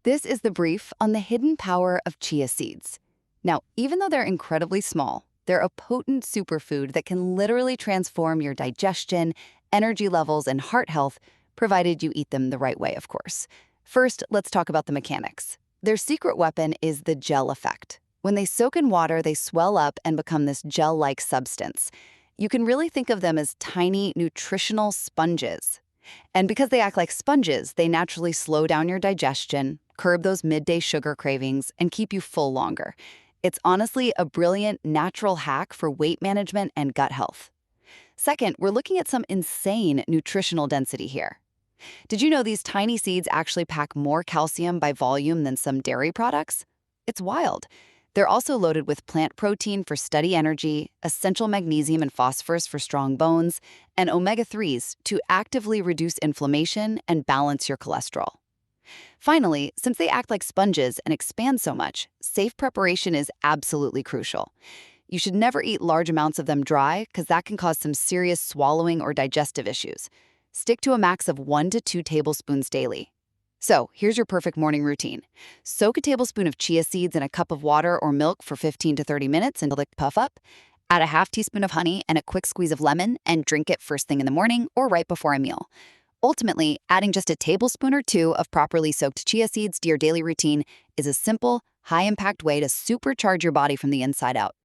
This is the brief on the hidden power of chia seeds. Now, even though they're incredibly small, they're a potent superfood that can literally transform your digestion, energy levels, and heart health, provided you eat them the right way, of course. First, let's talk about the mechanics. Their secret weapon is the gel effect. When they soak in water, they swell up and become this gel-like substance. You can really think of them as tiny nutritional sponges. And because they act like sponges, they naturally slow down your digestion, curb those midday sugar cravings, and keep you full longer. It's honestly a brilliant natural hack for weight management and gut health. Second, we're looking at some insane nutritional density here. Did you know these tiny seeds actually pack more calcium by volume than some dairy products? It's wild. They're also loaded with plant protein for steady energy, essential magnesium and phosphorus for strong bones, and omega-3s to actively reduce inflammation and balance your cholesterol. Finally, since they act like sponges and expand so much, safe preparation is absolutely crucial. You should never eat large amounts of them dry because that can cause some serious swallowing or digestive issues. Stick to a max of 1 to 2 tablespoons daily. So, here's your perfect morning routine. Soak a tablespoon of chia seeds in a cup of water or milk for 15 to 30 minutes until they puff up. Add a half teaspoon of honey and a quick squeeze of lemon and drink it first thing in the morning or right before a meal. Ultimately, adding just a tablespoon or two of properly soaked chia seeds to your daily routine is a simple, high-impact way to supercharge your body from the inside out.